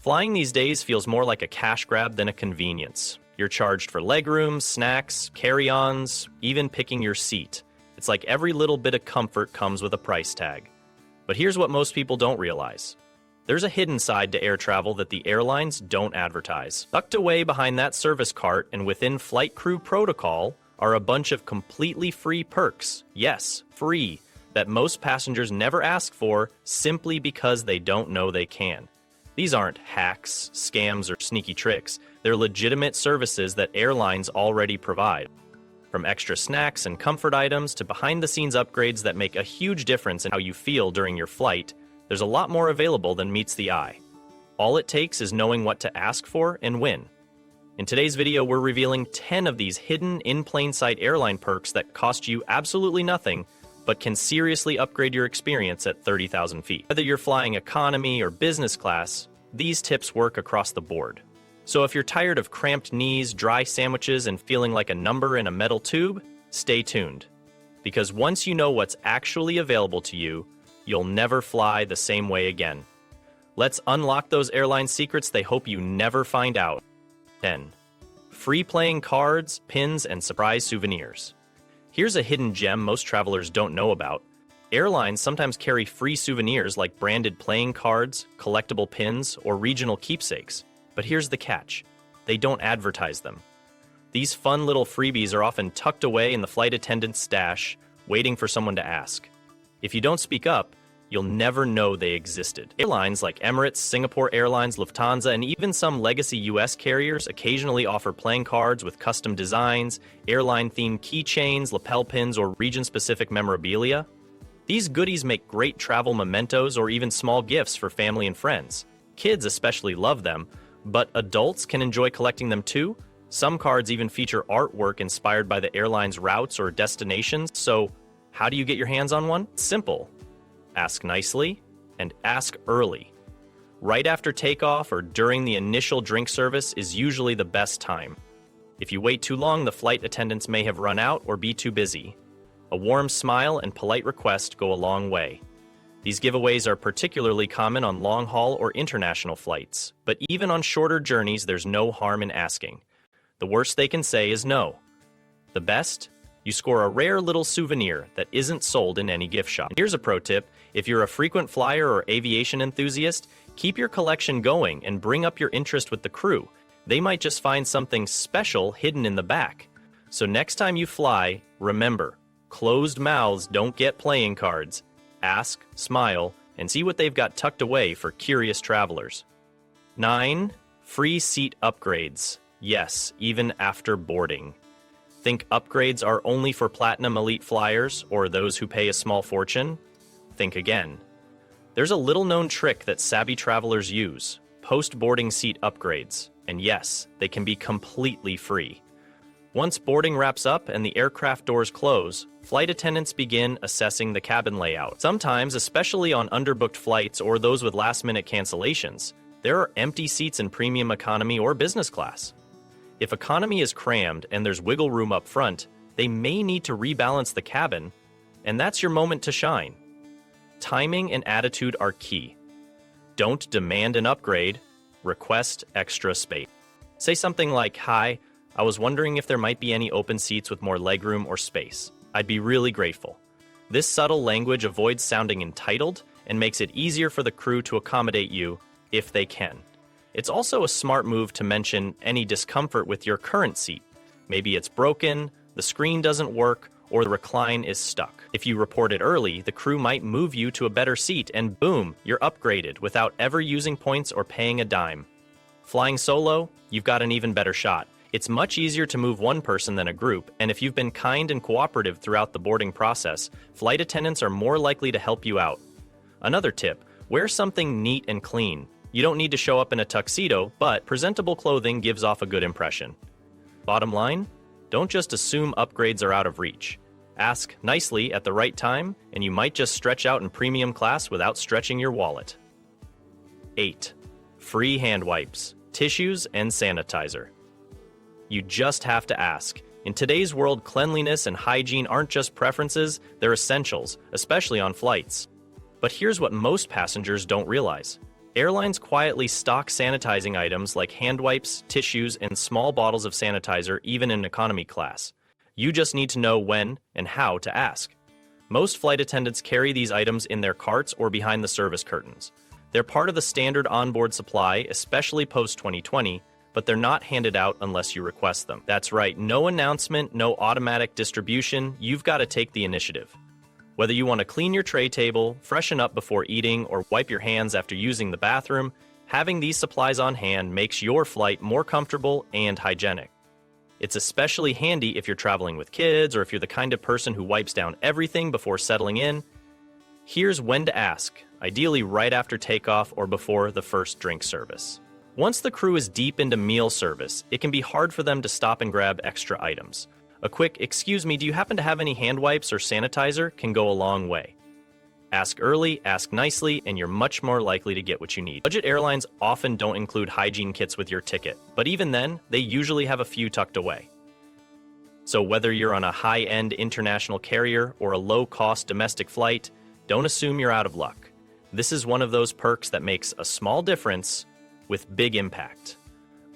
Flying these days feels more like a cash grab than a convenience. You're charged for legroom, snacks, carry-ons, even picking your seat. It's like every little bit of comfort comes with a price tag. But here's what most people don't realize. There's a hidden side to air travel that the airlines don't advertise. Tucked away behind that service cart and within flight crew protocol are a bunch of completely free perks. Yes, free, that most passengers never ask for simply because they don't know they can. These aren't hacks, scams, or sneaky tricks. They're legitimate services that airlines already provide. From extra snacks and comfort items to behind-the-scenes upgrades that make a huge difference in how you feel during your flight, there's a lot more available than meets the eye. All it takes is knowing what to ask for and when. In today's video, we're revealing 10 of these hidden in-plain-sight airline perks that cost you absolutely nothing, but can seriously upgrade your experience at 30,000 feet. Whether you're flying economy or business class, these tips work across the board. So if you're tired of cramped knees, dry sandwiches, and feeling like a number in a metal tube, stay tuned. Because once you know what's actually available to you, you'll never fly the same way again. Let's unlock those airline secrets they hope you never find out. 10. Free playing cards, pins, and surprise souvenirs. Here's a hidden gem most travelers don't know about. Airlines sometimes carry free souvenirs like branded playing cards, collectible pins, or regional keepsakes. But here's the catch. They don't advertise them. These fun little freebies are often tucked away in the flight attendant's stash, waiting for someone to ask. If you don't speak up, you'll never know they existed. Airlines like Emirates, Singapore Airlines, Lufthansa, and even some legacy US carriers occasionally offer playing cards with custom designs, airline-themed keychains, lapel pins, or region-specific memorabilia. These goodies make great travel mementos or even small gifts for family and friends. Kids especially love them, but adults can enjoy collecting them too. Some cards even feature artwork inspired by the airline's routes or destinations, so how do you get your hands on one? It's simple. Ask nicely and ask early. Right after takeoff or during the initial drink service is usually the best time. If you wait too long, the flight attendants may have run out or be too busy. A warm smile and polite request go a long way. These giveaways are particularly common on long-haul or international flights, but even on shorter journeys, there's no harm in asking. The worst they can say is no. The best? You score a rare little souvenir that isn't sold in any gift shop. Here's a pro tip. If you're a frequent flyer or aviation enthusiast, keep your collection going and bring up your interest with the crew. They might just find something special hidden in the back. So next time you fly, remember, closed mouths don't get playing cards. Ask, smile, and see what they've got tucked away for curious travelers. 9. Free seat upgrades. Yes, even after boarding. Think upgrades are only for Platinum Elite flyers or those who pay a small fortune? Think again. There's a little-known trick that savvy travelers use, post-boarding seat upgrades, and yes, they can be completely free. Once boarding wraps up and the aircraft doors close, flight attendants begin assessing the cabin layout. Sometimes, especially on underbooked flights or those with last-minute cancellations, there are empty seats in premium economy or business class. If economy is crammed and there's wiggle room up front, they may need to rebalance the cabin, and that's your moment to shine. Timing and attitude are key. Don't demand an upgrade, request extra space. Say something like, "Hi, I was wondering if there might be any open seats with more legroom or space. I'd be really grateful." This subtle language avoids sounding entitled and makes it easier for the crew to accommodate you if they can. It's also a smart move to mention any discomfort with your current seat. Maybe it's broken, the screen doesn't work, or the recline is stuck. If you report it early, the crew might move you to a better seat and boom, you're upgraded without ever using points or paying a dime. Flying solo, you've got an even better shot. It's much easier to move one person than a group, and if you've been kind and cooperative throughout the boarding process, flight attendants are more likely to help you out. Another tip, wear something neat and clean. You don't need to show up in a tuxedo, but presentable clothing gives off a good impression. Bottom line, don't just assume upgrades are out of reach. Ask nicely at the right time, and you might just stretch out in premium class without stretching your wallet. 8. Free hand wipes, tissues, and sanitizer. You just have to ask. In today's world, cleanliness and hygiene aren't just preferences, they're essentials, especially on flights. But here's what most passengers don't realize. Airlines quietly stock sanitizing items like hand wipes, tissues, and small bottles of sanitizer even in economy class. You just need to know when and how to ask. Most flight attendants carry these items in their carts or behind the service curtains. They're part of the standard onboard supply, especially post-2020, but they're not handed out unless you request them. That's right, no announcement, no automatic distribution, you've got to take the initiative. Whether you want to clean your tray table, freshen up before eating, or wipe your hands after using the bathroom, having these supplies on hand makes your flight more comfortable and hygienic. It's especially handy if you're traveling with kids or if you're the kind of person who wipes down everything before settling in. Here's when to ask, ideally right after takeoff or before the first drink service. Once the crew is deep into meal service, it can be hard for them to stop and grab extra items. A quick, "Excuse me, do you happen to have any hand wipes or sanitizer?" can go a long way. Ask early, ask nicely, and you're much more likely to get what you need. Budget airlines often don't include hygiene kits with your ticket, but even then, they usually have a few tucked away. So whether you're on a high-end international carrier or a low-cost domestic flight, don't assume you're out of luck. This is one of those perks that makes a small difference with big impact.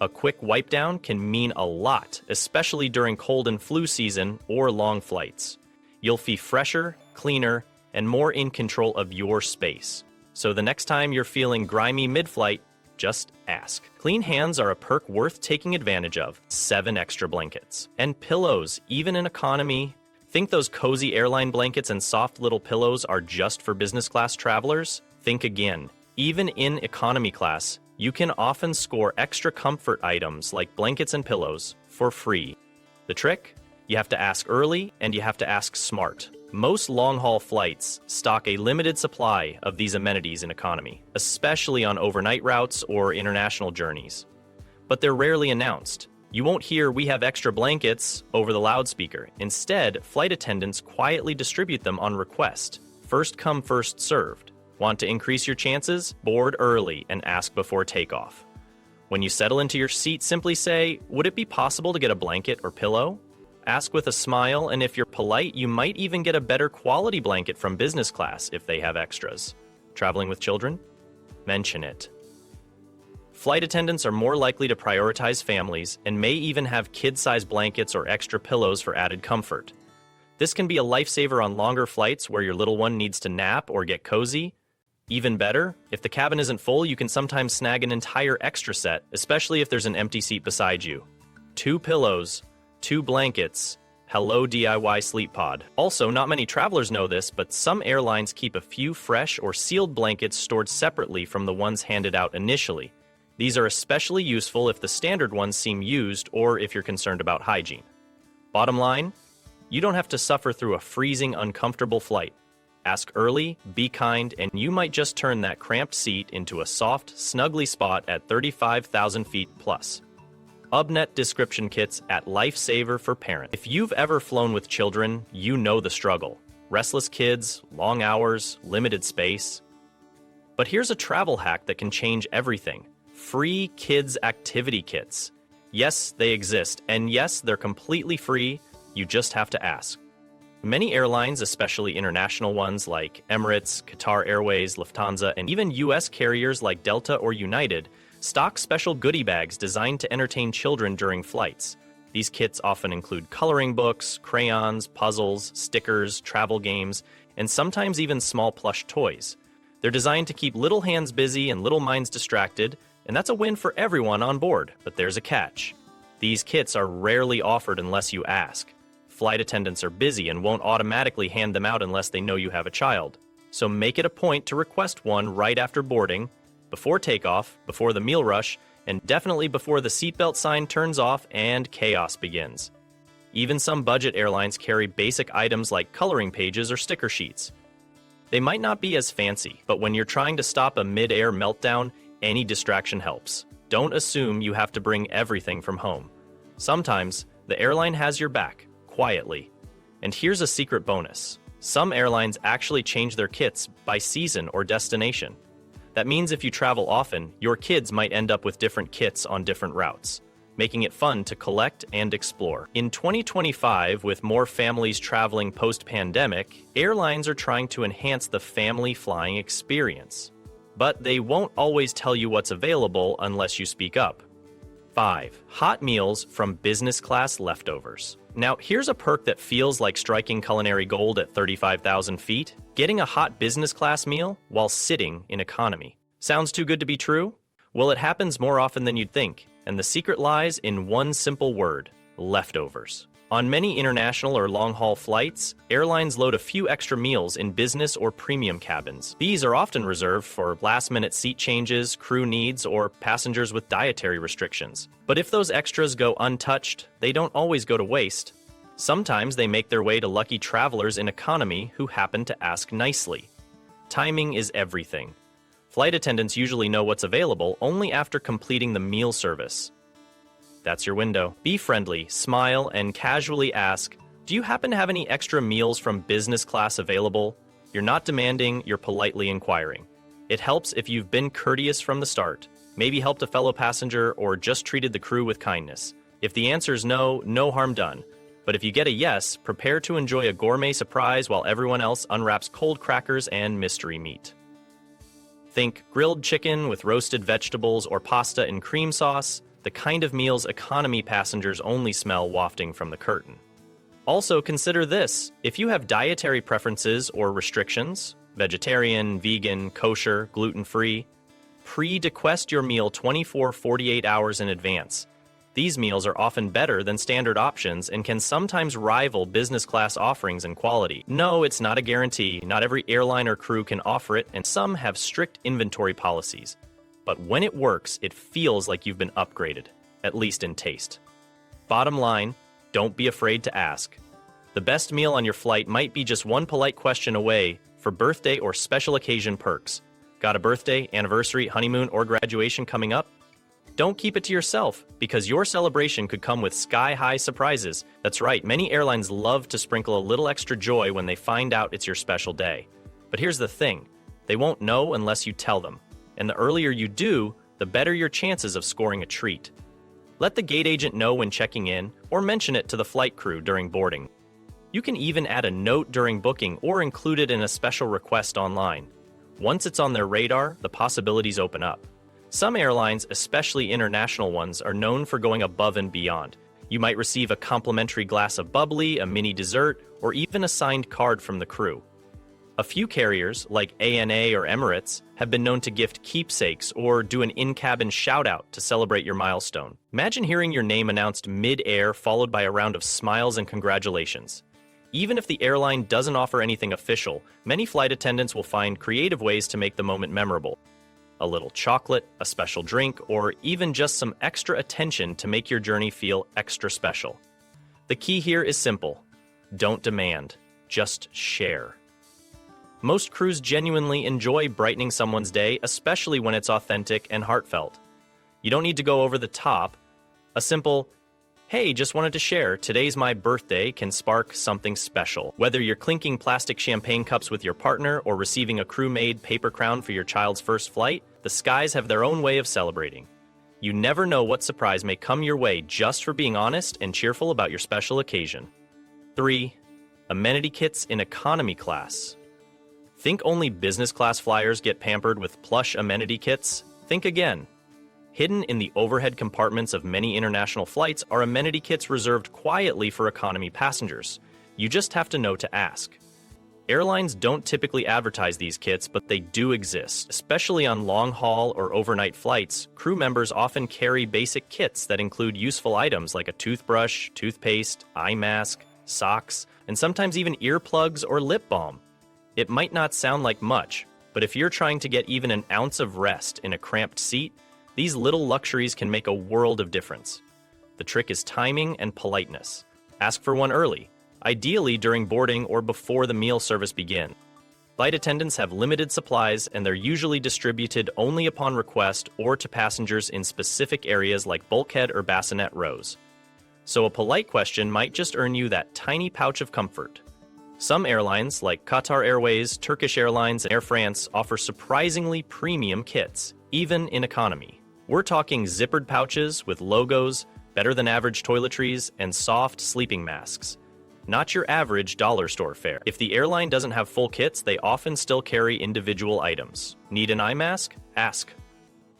A quick wipe down can mean a lot, especially during cold and flu season or long flights. You'll feel fresher, cleaner, and more in control of your space. So the next time you're feeling grimy mid-flight, just ask. Clean hands are a perk worth taking advantage of. 7 extra blankets. And pillows, even in economy. Think those cozy airline blankets and soft little pillows are just for business class travelers? Think again. Even in economy class, you can often score extra comfort items like blankets and pillows for free. The trick? You have to ask early and you have to ask smart. Most long-haul flights stock a limited supply of these amenities in economy, especially on overnight routes or international journeys. But they're rarely announced. You won't hear "we have extra blankets" over the loudspeaker. Instead, flight attendants quietly distribute them on request. First come, first served. Want to increase your chances? Board early and ask before takeoff. When you settle into your seat, simply say, "Would it be possible to get a blanket or pillow?" Ask with a smile, and if you're polite, you might even get a better quality blanket from business class if they have extras. Traveling with children? Mention it. Flight attendants are more likely to prioritize families and may even have kid-sized blankets or extra pillows for added comfort. This can be a lifesaver on longer flights where your little one needs to nap or get cozy. Even better, if the cabin isn't full, you can sometimes snag an entire extra set, especially if there's an empty seat beside you. 2 pillows, 2 blankets, hello DIY sleep pod. Also, not many travelers know this, but some airlines keep a few fresh or sealed blankets stored separately from the ones handed out initially. These are especially useful if the standard ones seem used or if you're concerned about hygiene. Bottom line, you don't have to suffer through a freezing, uncomfortable flight. Ask early, be kind, and you might just turn that cramped seat into a soft, snuggly spot at 35,000 feet plus. UBNet description kits at Lifesaver for Parents. If you've ever flown with children, you know the struggle. Restless kids, long hours, limited space. But here's a travel hack that can change everything. Free kids activity kits. Yes, they exist, and yes, they're completely free. You just have to ask. Many airlines, especially international ones like Emirates, Qatar Airways, Lufthansa, and even US carriers like Delta or United, stock special goodie bags designed to entertain children during flights. These kits often include coloring books, crayons, puzzles, stickers, travel games, and sometimes even small plush toys. They're designed to keep little hands busy and little minds distracted, and that's a win for everyone on board. But there's a catch. These kits are rarely offered unless you ask. Flight attendants are busy and won't automatically hand them out unless they know you have a child. So make it a point to request one right after boarding, before takeoff, before the meal rush, and definitely before the seatbelt sign turns off and chaos begins. Even some budget airlines carry basic items like coloring pages or sticker sheets. They might not be as fancy, but when you're trying to stop a mid-air meltdown, any distraction helps. Don't assume you have to bring everything from home. Sometimes, the airline has your back, quietly. And here's a secret bonus. Some airlines actually change their kits by season or destination. That means if you travel often, your kids might end up with different kits on different routes, making it fun to collect and explore. In 2025, with more families traveling post-pandemic, airlines are trying to enhance the family flying experience. but they won't always tell you what's available unless you speak up. 5. Hot meals from business class leftovers. Now, here's a perk that feels like striking culinary gold at 35,000 feet: getting a hot business class meal while sitting in economy. Sounds too good to be true? Well, it happens more often than you'd think, and the secret lies in one simple word: leftovers. On many international or long-haul flights, airlines load a few extra meals in business or premium cabins. These are often reserved for last-minute seat changes, crew needs, or passengers with dietary restrictions. But if those extras go untouched, they don't always go to waste. Sometimes they make their way to lucky travelers in economy who happen to ask nicely. Timing is everything. Flight attendants usually know what's available only after completing the meal service. That's your window. Be friendly, smile, and casually ask, "Do you happen to have any extra meals from business class available?" You're not demanding, you're politely inquiring. It helps if you've been courteous from the start, maybe helped a fellow passenger, or just treated the crew with kindness. If the answer is no, no harm done. But if you get a yes, prepare to enjoy a gourmet surprise while everyone else unwraps cold crackers and mystery meat. Think grilled chicken with roasted vegetables or pasta and cream sauce, the kind of meals economy passengers only smell wafting from the curtain. Also consider this: if you have dietary preferences or restrictions, vegetarian, vegan, kosher, gluten-free, pre-request your meal 24-48 hours in advance. These meals are often better than standard options and can sometimes rival business class offerings in quality. No, it's not a guarantee. Not every airline or crew can offer it, and some have strict inventory policies. But when it works, it feels like you've been upgraded, at least in taste. Bottom line, don't be afraid to ask. The best meal on your flight might be just one polite question away for birthday or special occasion perks. Got a birthday, anniversary, honeymoon, or graduation coming up? Don't keep it to yourself, because your celebration could come with sky-high surprises. That's right, many airlines love to sprinkle a little extra joy when they find out it's your special day. But here's the thing: they won't know unless you tell them. And the earlier you do, the better your chances of scoring a treat. Let the gate agent know when checking in, or mention it to the flight crew during boarding. You can even add a note during booking or include it in a special request online. Once it's on their radar, the possibilities open up. Some airlines, especially international ones, are known for going above and beyond. You might receive a complimentary glass of bubbly, a mini dessert, or even a signed card from the crew. A few carriers, like ANA or Emirates, have been known to gift keepsakes or do an in-cabin shout-out to celebrate your milestone. Imagine hearing your name announced mid-air, followed by a round of smiles and congratulations. Even if the airline doesn't offer anything official, many flight attendants will find creative ways to make the moment memorable. A little chocolate, a special drink, or even just some extra attention to make your journey feel extra special. The key here is simple: don't demand, just share. Most crews genuinely enjoy brightening someone's day, especially when it's authentic and heartfelt. You don't need to go over the top. A simple, "Hey, just wanted to share, today's my birthday," can spark something special. Whether you're clinking plastic champagne cups with your partner or receiving a crew-made paper crown for your child's first flight, the skies have their own way of celebrating. You never know what surprise may come your way just for being honest and cheerful about your special occasion. 3. Amenity kits in economy class. Think only business class flyers get pampered with plush amenity kits? Think again. Hidden in the overhead compartments of many international flights are amenity kits reserved quietly for economy passengers. You just have to know to ask. Airlines don't typically advertise these kits, but they do exist. Especially on long-haul or overnight flights, crew members often carry basic kits that include useful items like a toothbrush, toothpaste, eye mask, socks, and sometimes even earplugs or lip balm. It might not sound like much, but if you're trying to get even an ounce of rest in a cramped seat, these little luxuries can make a world of difference. The trick is timing and politeness. Ask for one early, ideally during boarding or before the meal service begins. Flight attendants have limited supplies, and they're usually distributed only upon request or to passengers in specific areas like bulkhead or bassinet rows. So a polite question might just earn you that tiny pouch of comfort. Some airlines, like Qatar Airways, Turkish Airlines, and Air France, offer surprisingly premium kits, even in economy. We're talking zippered pouches with logos, better-than-average toiletries, and soft sleeping masks. not your average dollar store fare. If the airline doesn't have full kits, they often still carry individual items. Need an eye mask? Ask.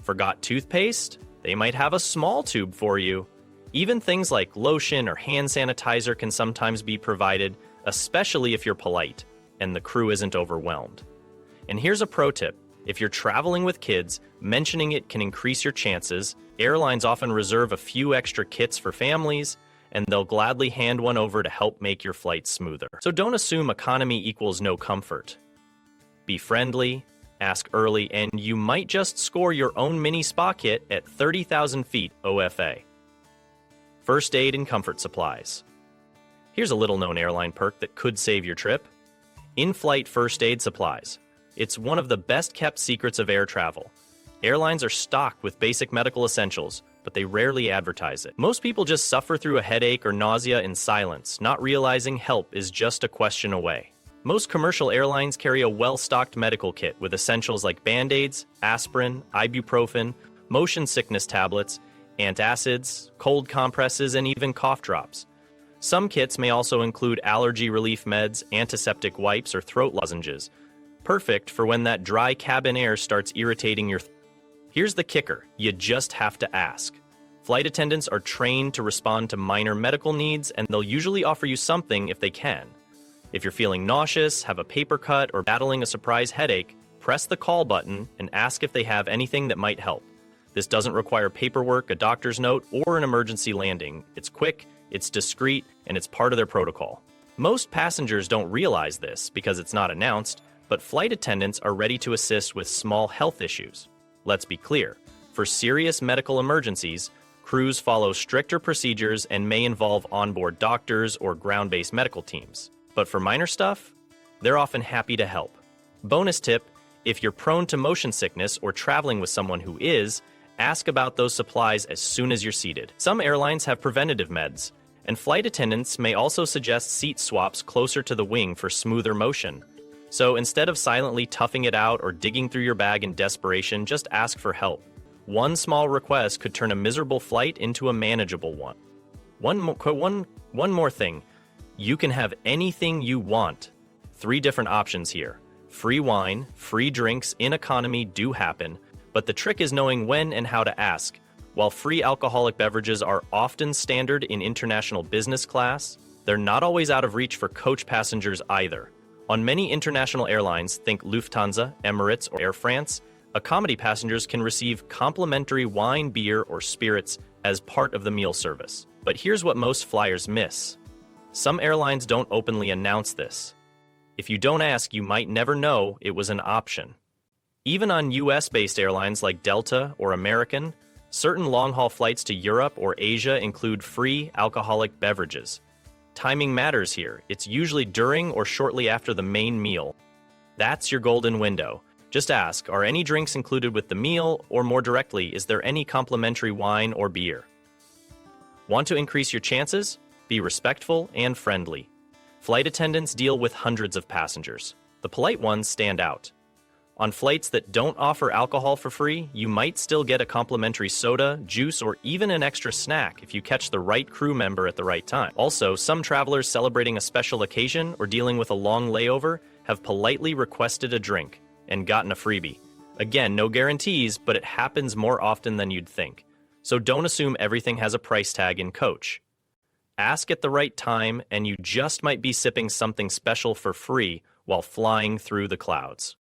Forgot toothpaste? They might have a small tube for you. Even things like lotion or hand sanitizer can sometimes be provided, especially if you're polite and the crew isn't overwhelmed. And here's a pro tip. If you're traveling with kids, mentioning it can increase your chances. Airlines often reserve a few extra kits for families, and they'll gladly hand one over to help make your flight smoother. So don't assume economy equals no comfort. Be friendly, ask early, and you might just score your own mini spa kit at 30,000 feet OFA. First aid and comfort supplies. Here's a little-known airline perk that could save your trip. In-flight first aid supplies. It's one of the best-kept secrets of air travel. Airlines are stocked with basic medical essentials, but they rarely advertise it. Most people just suffer through a headache or nausea in silence, not realizing help is just a question away. Most commercial airlines carry a well-stocked medical kit with essentials like Band-Aids, aspirin, ibuprofen, motion sickness tablets, antacids, cold compresses, and even cough drops. Some kits may also include allergy relief meds, antiseptic wipes, or throat lozenges, perfect for when that dry cabin air starts irritating your Here's the kicker, you just have to ask. Flight attendants are trained to respond to minor medical needs, and they'll usually offer you something if they can. If you're feeling nauseous, have a paper cut, or battling a surprise headache, press the call button and ask if they have anything that might help. This doesn't require paperwork, a doctor's note, or an emergency landing. It's quick, it's discreet, and it's part of their protocol. Most passengers don't realize this because it's not announced, but flight attendants are ready to assist with small health issues. Let's be clear, for serious medical emergencies, crews follow stricter procedures and may involve onboard doctors or ground-based medical teams. But for minor stuff, they're often happy to help. Bonus tip, if you're prone to motion sickness or traveling with someone who is, ask about those supplies as soon as you're seated. Some airlines have preventative meds, and flight attendants may also suggest seat swaps closer to the wing for smoother motion. So instead of silently toughing it out or digging through your bag in desperation, just ask for help. One small request could turn a miserable flight into a manageable one. One more thing. You can have anything you want. 3 different options here. Free wine, free drinks in economy do happen, but the trick is knowing when and how to ask. While free alcoholic beverages are often standard in international business class, they're not always out of reach for coach passengers either. On many international airlines, think Lufthansa, Emirates, or Air France, economy passengers can receive complimentary wine, beer, or spirits as part of the meal service. But here's what most flyers miss. Some airlines don't openly announce this. If you don't ask, you might never know it was an option. Even on US-based airlines like Delta or American, certain long-haul flights to Europe or Asia include free alcoholic beverages. Timing matters here. It's usually during or shortly after the main meal. That's your golden window. Just ask, are any drinks included with the meal, or more directly, is there any complimentary wine or beer? Want to increase your chances? Be respectful and friendly. Flight attendants deal with hundreds of passengers. The polite ones stand out. On flights that don't offer alcohol for free, you might still get a complimentary soda, juice, or even an extra snack if you catch the right crew member at the right time. Also, some travelers celebrating a special occasion or dealing with a long layover have politely requested a drink and gotten a freebie. Again, no guarantees, but it happens more often than you'd think. So don't assume everything has a price tag in coach. Ask at the right time, and you just might be sipping something special for free while flying through the clouds.